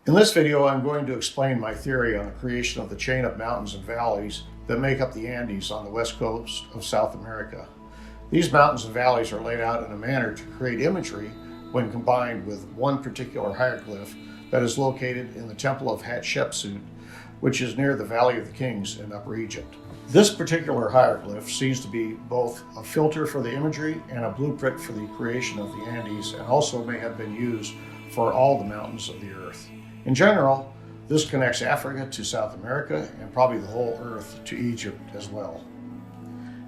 In this video, I'm going to explain my theory on the creation of the chain of mountains and valleys that make up the Andes on the west coast of South America. These mountains and valleys are laid out in a manner to create imagery when combined with one particular hieroglyph that is located in the Temple of Hatshepsut, which is near the Valley of the Kings in Upper Egypt. This particular hieroglyph seems to be both a filter for the imagery and a blueprint for the creation of the Andes, and also may have been used for all the mountains of the earth. In general, this connects Africa to South America and probably the whole earth to Egypt as well.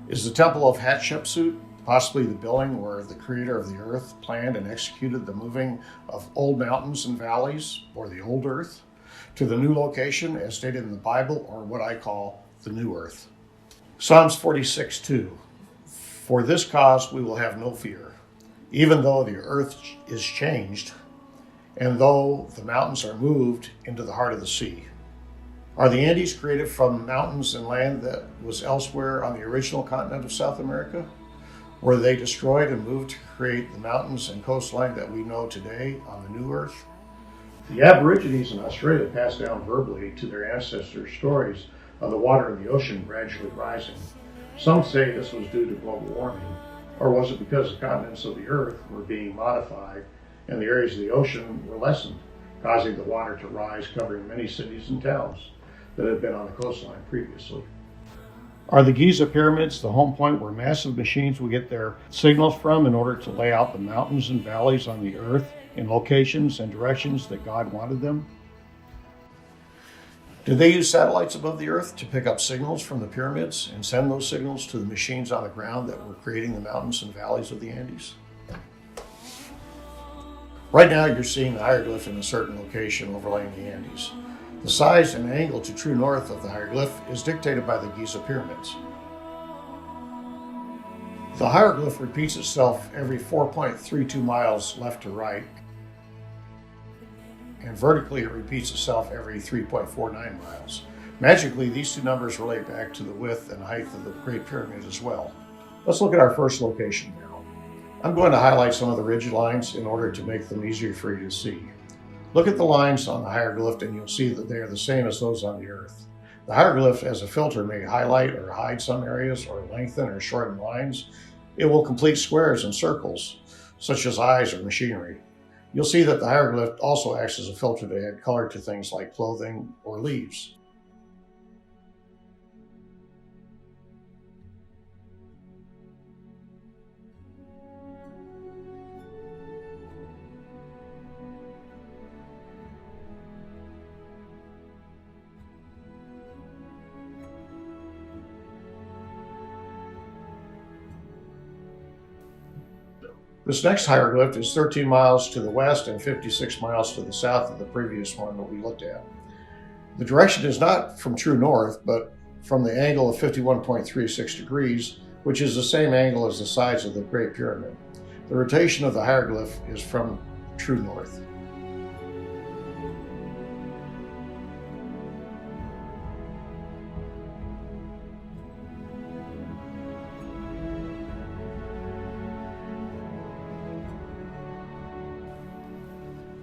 Is the Temple of Hatshepsut possibly the building where the creator of the earth planned and executed the moving of old mountains and valleys, or the old earth, to the new location as stated in the Bible, or what I call the new earth? Psalms 46:2. For this cause we will have no fear, even though the earth is changed, and though the mountains are moved into the heart of the sea. Are the Andes created from mountains and land that was elsewhere on the original continent of South America? Were they destroyed and moved to create the mountains and coastline that we know today on the new earth? The Aborigines in Australia passed down verbally to their ancestors stories of the water in the ocean gradually rising. Some say this was due to global warming, or was it because the continents of the earth were being modified and the areas of the ocean were lessened, causing the water to rise, covering many cities and towns that had been on the coastline previously? Are the Giza pyramids the home point where massive machines would get their signals from in order to lay out the mountains and valleys on the earth in locations and directions that God wanted them? Did they use satellites above the earth to pick up signals from the pyramids and send those signals to the machines on the ground that were creating the mountains and valleys of the Andes? Right now you're seeing the hieroglyph in a certain location overlaying the Andes. The size and angle to true north of the hieroglyph is dictated by the Giza pyramids. The hieroglyph repeats itself every 4.32 miles left to right, and vertically it repeats itself every 3.49 miles. Magically, these two numbers relate back to the width and height of the Great Pyramid as well. Let's look at our first location now. I'm going to highlight some of the ridge lines in order to make them easier for you to see. Look at the lines on the hieroglyph and you'll see that they are the same as those on the earth. The hieroglyph as a filter may highlight or hide some areas or lengthen or shorten lines. It will complete squares and circles, such as eyes or machinery. You'll see that the hieroglyph also acts as a filter to add color to things like clothing or leaves. This next hieroglyph is 13 miles to the west and 56 miles to the south of the previous one that we looked at. The direction is not from true north, but from the angle of 51.36 degrees, which is the same angle as the sides of the Great Pyramid. The rotation of the hieroglyph is from true north.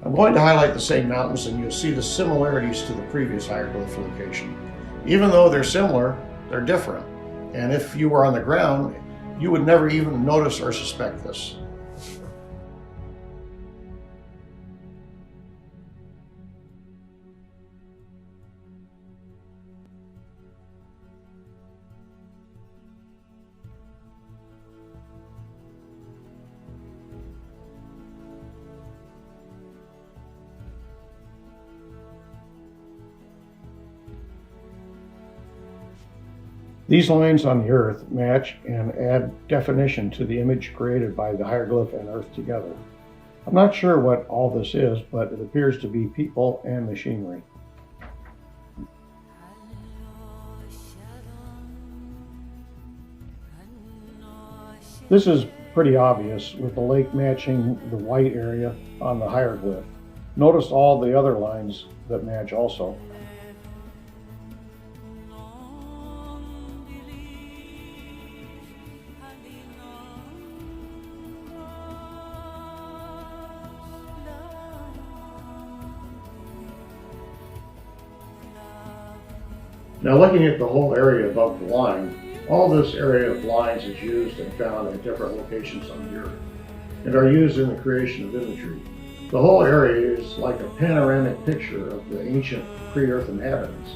I'm going to highlight the same mountains and you'll see the similarities to the previous hieroglyph location. Even though they're similar, they're different. And if you were on the ground, you would never even notice or suspect this. These lines on the earth match and add definition to the image created by the hieroglyph and earth together. I'm not sure what all this is, but it appears to be people and machinery. This is pretty obvious with the lake matching the white area on the hieroglyph. Notice all the other lines that match also. Now looking at the whole area above the line, all this area of lines is used and found at different locations on the Earth and are used in the creation of imagery. The whole area is like a panoramic picture of the ancient pre-Earth inhabitants.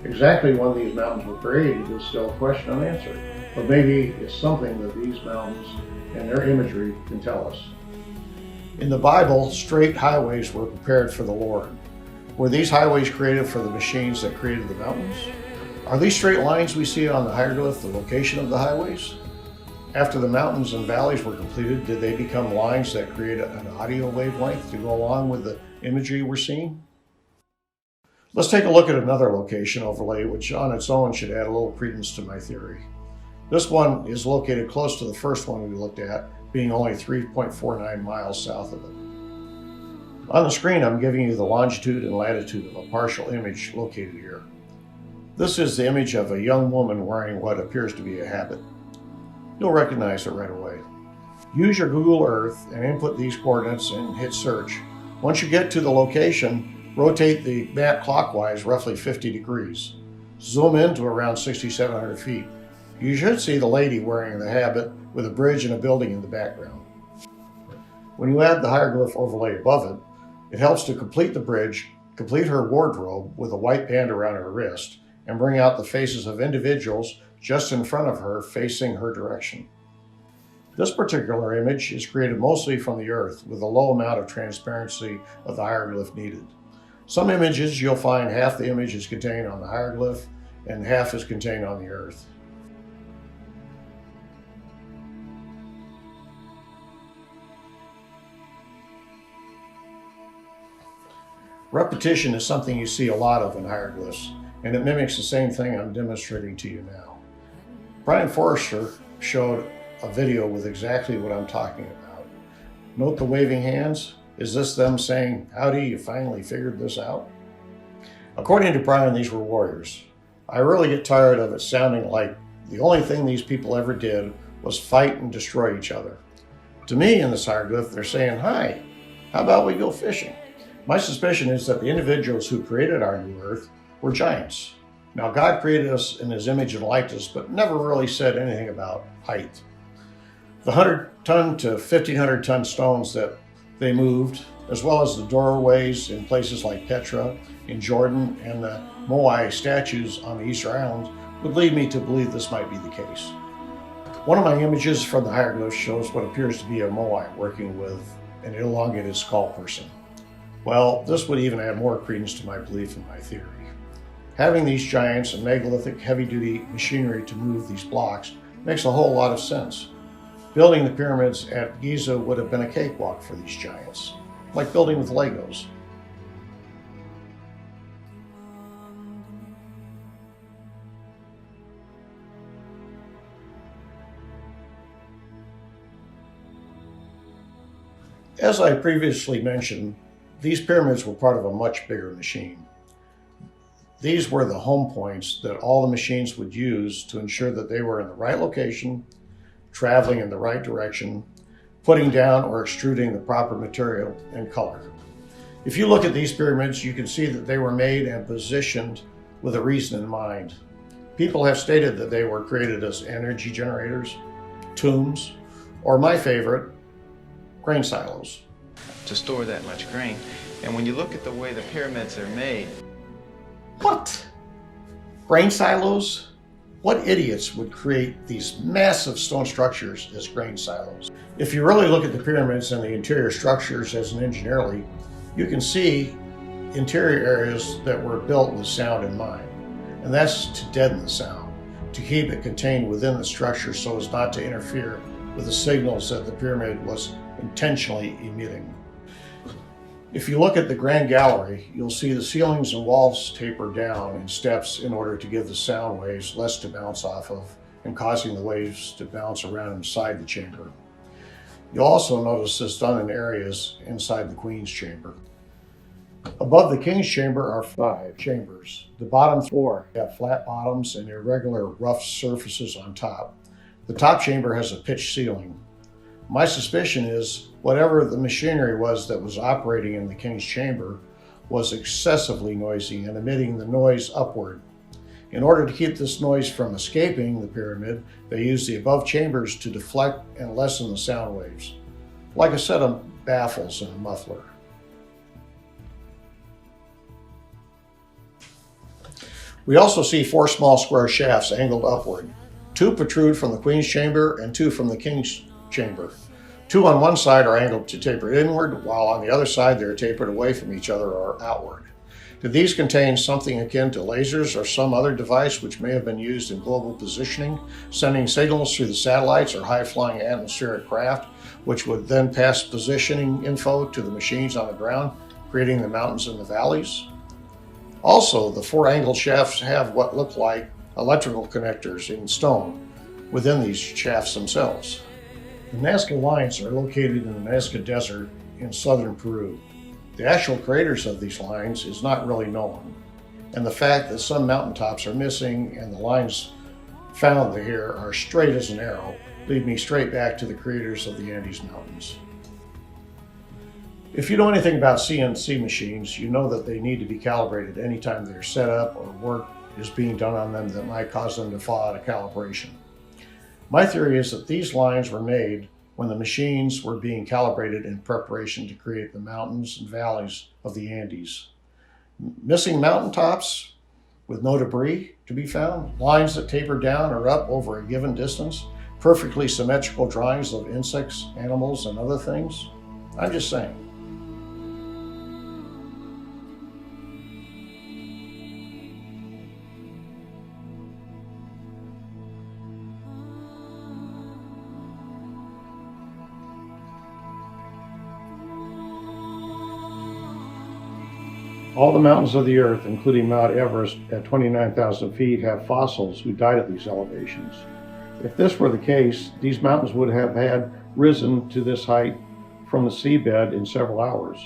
Exactly when these mountains were created is still a question unanswered, but maybe it's something that these mountains and their imagery can tell us. In the Bible, straight highways were prepared for the Lord. Were these highways created for the machines that created the mountains? Are these straight lines we see on the hieroglyph the location of the highways? After the mountains and valleys were completed, did they become lines that created an audio wavelength to go along with the imagery we're seeing? Let's take a look at another location overlay, which on its own should add a little credence to my theory. This one is located close to the first one we looked at, being only 3.49 miles south of it. On the screen, I'm giving you the longitude and latitude of a partial image located here. This is the image of a young woman wearing what appears to be a habit. You'll recognize it right away. Use your Google Earth and input these coordinates and hit search. Once you get to the location, rotate the map clockwise roughly 50 degrees. Zoom in to around 6,700 feet. You should see the lady wearing the habit with a bridge and a building in the background. When you add the hieroglyph overlay above it, it helps to complete the bridge, complete her wardrobe with a white band around her wrist, and bring out the faces of individuals just in front of her facing her direction. This particular image is created mostly from the earth with a low amount of transparency of the hieroglyph needed. Some images you'll find half the image is contained on the hieroglyph and half is contained on the earth. Repetition is something you see a lot of in hieroglyphs, and it mimics the same thing I'm demonstrating to you now. Brian Forrester showed a video with exactly what I'm talking about. Note the waving hands. Is this them saying, "Howdy, you finally figured this out"? According to Brian, these were warriors. I really get tired of it sounding like the only thing these people ever did was fight and destroy each other. To me, in this hieroglyph, they're saying, "Hi, how about we go fishing?" My suspicion is that the individuals who created our new earth were giants. Now, God created us in his image and likeness, but never really said anything about height. The 100-ton to 1,500-ton stones that they moved, as well as the doorways in places like Petra in Jordan and the Moai statues on the Easter Islands, would lead me to believe this might be the case. One of my images from the hieroglyph shows what appears to be a Moai working with an elongated skull person. Well, this would even add more credence to my belief in my theory. Having these giants and megalithic heavy-duty machinery to move these blocks makes a whole lot of sense. Building the pyramids at Giza would have been a cakewalk for these giants, like building with Legos. As I previously mentioned, these pyramids were part of a much bigger machine. These were the home points that all the machines would use to ensure that they were in the right location, traveling in the right direction, putting down or extruding the proper material and color. If you look at these pyramids, you can see that they were made and positioned with a reason in mind. People have stated that they were created as energy generators, tombs, or my favorite, grain silos. To store that much grain. And when you look at the way the pyramids are made. What? Grain silos? What idiots would create these massive stone structures as grain silos? If you really look at the pyramids and the interior structures as an engineerly, you can see interior areas that were built with sound in mind. And that's to deaden the sound, to keep it contained within the structure so as not to interfere with the signals that the pyramid was intentionally emitting. If you look at the Grand Gallery, you'll see the ceilings and walls taper down in steps in order to give the sound waves less to bounce off of and causing the waves to bounce around inside the chamber. You'll also notice this done in areas inside the Queen's chamber. Above the King's chamber are 5 chambers. The bottom 4 have flat bottoms and irregular rough surfaces on top. The top chamber has a pitched ceiling. My suspicion is whatever the machinery was that was operating in the King's chamber was excessively noisy and emitting the noise upward. In order to keep this noise from escaping the pyramid, they use the above chambers to deflect and lessen the sound waves, like a set of baffles and a muffler. We also see 4 small square shafts angled upward. 2 protrude from the Queen's chamber and 2 from the King's chamber. 2 on one side are angled to taper inward, while on the other side they are tapered away from each other or outward. Do these contain something akin to lasers or some other device which may have been used in global positioning, sending signals through the satellites or high-flying atmospheric craft, which would then pass positioning info to the machines on the ground, creating the mountains and the valleys? Also, the 4 angled shafts have what look like electrical connectors in stone within these shafts themselves. The Nazca lines are located in the Nazca Desert in southern Peru. The actual creators of these lines is not really known, and the fact that some mountaintops are missing and the lines found here are straight as an arrow lead me straight back to the creators of the Andes Mountains. If you know anything about CNC machines, you know that they need to be calibrated anytime they're set up or work is being done on them that might cause them to fall out of calibration. My theory is that these lines were made when the machines were being calibrated in preparation to create the mountains and valleys of the Andes. Missing mountaintops with no debris to be found, lines that taper down or up over a given distance, perfectly symmetrical drawings of insects, animals, and other things. I'm just saying. All the mountains of the earth, including Mount Everest at 29,000 feet, have fossils who died at these elevations. If this were the case, these mountains would have had risen to this height from the seabed in several hours.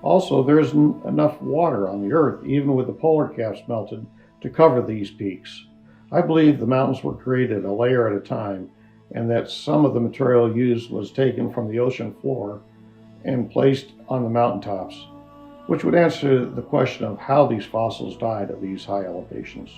Also, there isn't enough water on the earth, even with the polar caps melted, to cover these peaks. I believe the mountains were created a layer at a time, and that some of the material used was taken from the ocean floor and placed on the mountaintops, which would answer the question of how these fossils died at these high elevations.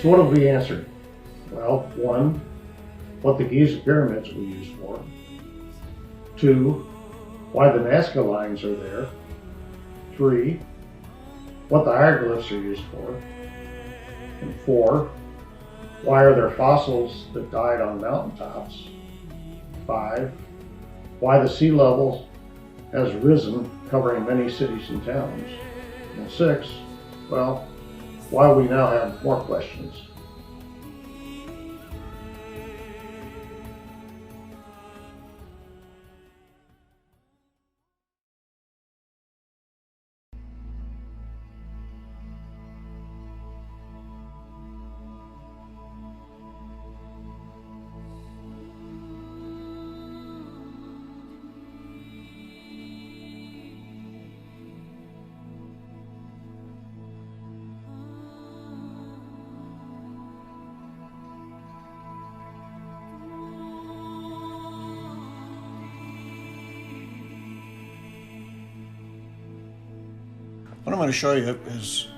So what have we answered? Well, 1, what the Giza pyramids were used for. 2, why the Nazca lines are there. 3, what the hieroglyphs are used for. And 4, why are there fossils that died on mountaintops? 5, why the sea level has risen, covering many cities and towns. And 6, well, why we now have more questions. What I'm going to show you is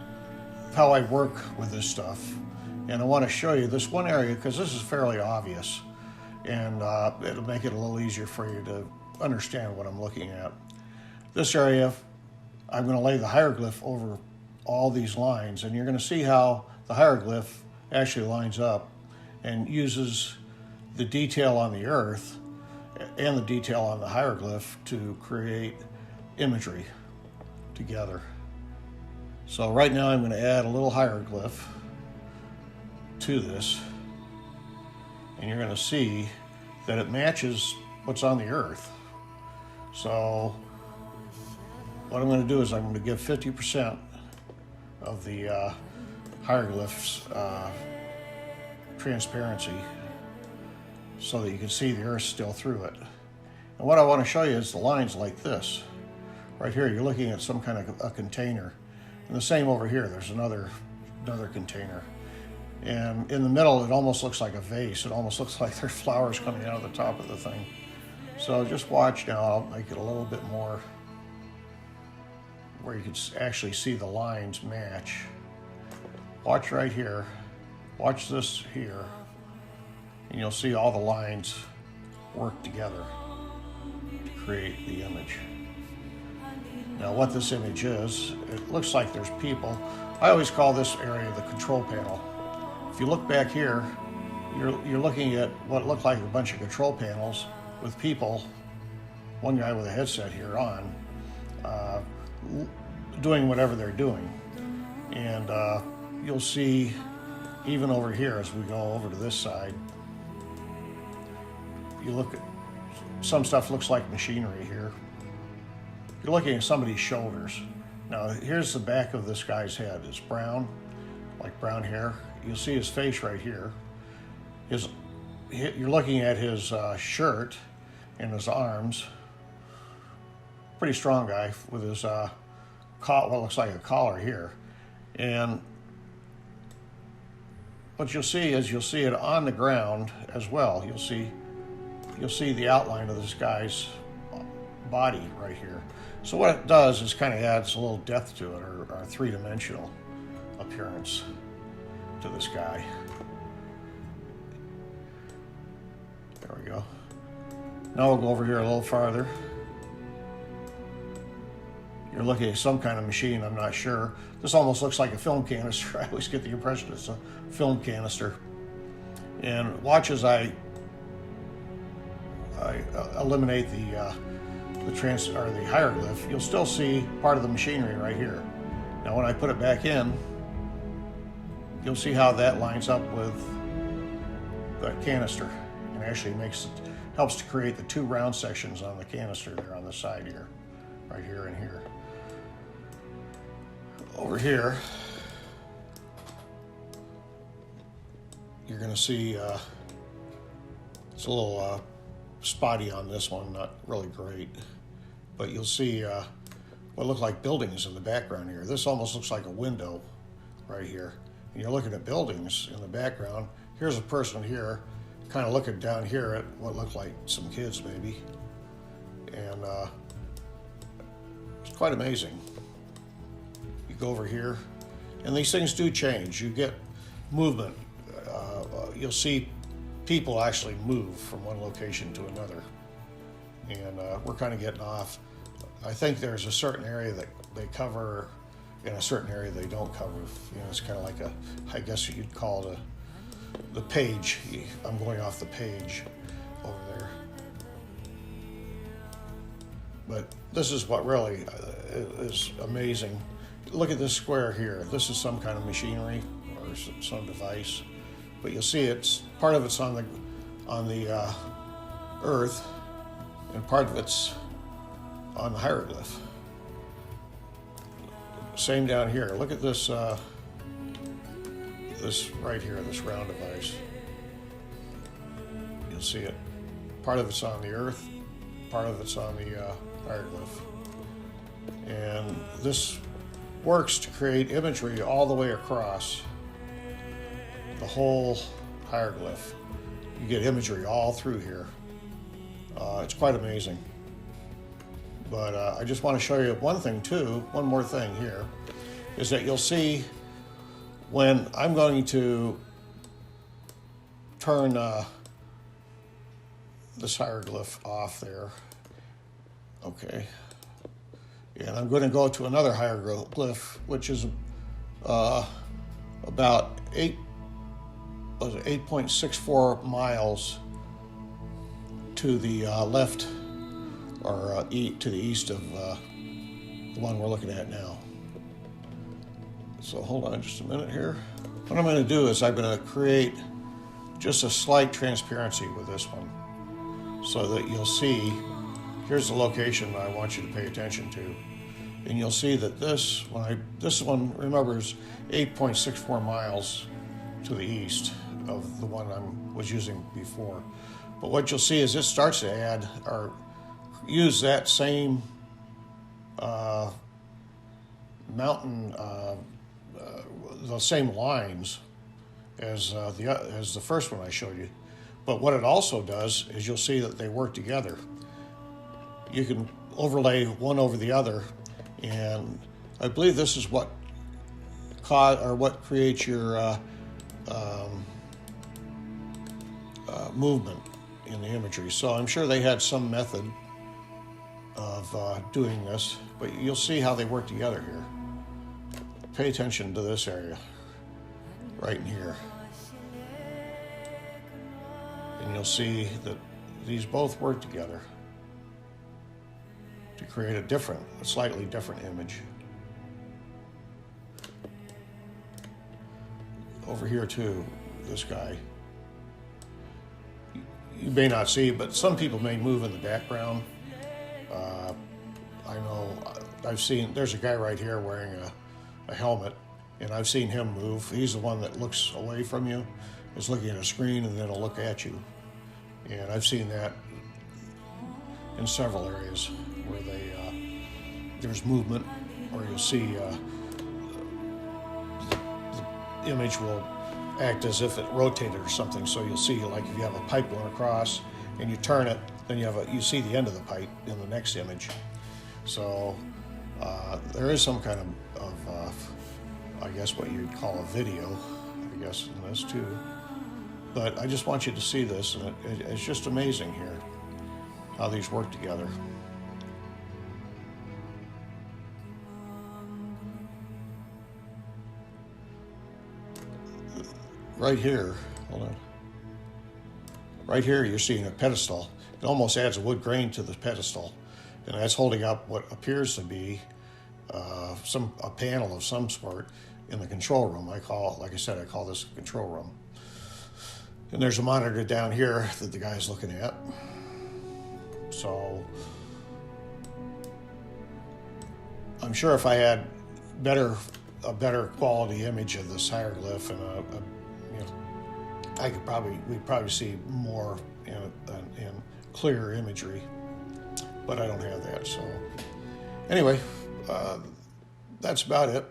how I work with this stuff. And I want to show you this one area because this is fairly obvious, and it'll make it a little easier for you to understand what I'm looking at. This area, I'm going to lay the hieroglyph over all these lines, and you're going to see how the hieroglyph actually lines up and uses the detail on the earth and the detail on the hieroglyph to create imagery together. So right now I'm going to add a little hieroglyph to this, and you're going to see that it matches what's on the earth. So what I'm going to do is I'm going to give 50% of the hieroglyphs transparency so that you can see the earth still through it. And what I want to show you is the lines like this. Right here you're looking at some kind of a container. And the same over here, there's another container. And in the middle, it almost looks like a vase. It almost looks like there's flowers coming out of the top of the thing. So just watch now, I'll make it a little bit more where you can actually see the lines match. Watch right here, watch this here, and you'll see all the lines work together to create the image. Now what this image is, it looks like there's people. I always call this area the control panel. If you look back here, you're looking at what looked like a bunch of control panels with people, one guy with a headset here on, doing whatever they're doing. And you'll see even over here as we go over to this side, you look at some stuff looks like machinery here. You're looking at somebody's shoulders. Now here's the back of this guy's head. It's brown, like brown hair. You'll see his face right here. You're looking at his shirt and his arms. Pretty strong guy with his what looks like a collar here. And what you'll see is you'll see it on the ground as well. You'll see the outline of this guy's body right here. So what it does is kind of adds a little depth to it, or a three-dimensional appearance to this guy. There we go. Now we'll go over here a little farther. You're looking at some kind of machine, I'm not sure. This almost looks like a film canister. I always get the impression it's a film canister. And watch as I eliminate the hieroglyph. You'll still see part of the machinery right here. Now when I put it back in, you'll see how that lines up with the canister, and actually helps to create the two round sections on the canister there on the side here, right here and here. Over here, you're going to see it's a little spotty on this one, not really great, but you'll see what look like buildings in the background here. This almost looks like a window right here. And you're looking at buildings in the background. Here's a person here, kind of looking down here at what look like some kids maybe. And it's quite amazing. You go over here, and these things do change. You get movement. You'll see people actually move from one location to another. And we're kind of getting off. I think there's a certain area that they cover and a certain area they don't cover. You know, it's kind of like I guess you'd call it the page. I'm going off the page over there. But this is what really is amazing. Look at this square here. This is some kind of machinery or some device. But you'll see it's part of it's on the earth, and part of it's on the hieroglyph. Same down here. Look at this. This right here, this round device. You'll see it. Part of it's on the earth, part of it's on the hieroglyph. And this works to create imagery all the way across the whole hieroglyph. You get imagery all through here. It's quite amazing. But I just want to show you one thing too, one more thing here, is that you'll see when I'm going to turn this hieroglyph off there, okay, and I'm going to go to another hieroglyph, which is about 8.64 miles to the left, or to the east of the one we're looking at now. So hold on just a minute here. What I'm going to do is I'm going to create just a slight transparency with this one so that you'll see, here's the location I want you to pay attention to. And you'll see that this one, remember, is 8.64 miles to the east of the one I was using before. But what you'll see is it starts to add or use that same mountain, the same lines as the first one I showed you. But what it also does is you'll see that they work together. You can overlay one over the other, and I believe this is what creates your movement in the imagery. So I'm sure they had some method of doing this, but you'll see how they work together here. Pay attention to this area right in here, and you'll see that these both work together to create a slightly different image. Over here too, this guy, you may not see, but some people may move in the background. I know there's a guy right here wearing a helmet, and I've seen him move. He's the one that looks away from you, is looking at a screen, and then he'll look at you. And I've seen that in several areas where there's movement, or you'll see the image will act as if it rotated or something. So you'll see, like if you have a pipe going across and you turn it, then you see the end of the pipe in the next image. So there is some kind of I guess what you'd call a video, I guess, in this too. But I just want you to see this, and it's just amazing here how these work together. Right here, hold on. Right here, you're seeing a pedestal. It almost adds a wood grain to the pedestal, and that's holding up what appears to be a panel of some sort in the control room. Like I said, I call this the control room. And there's a monitor down here that the guy's looking at. So I'm sure if I had a better quality image of this hieroglyph, and we'd probably see more in clearer imagery, but I don't have that. So anyway, that's about it.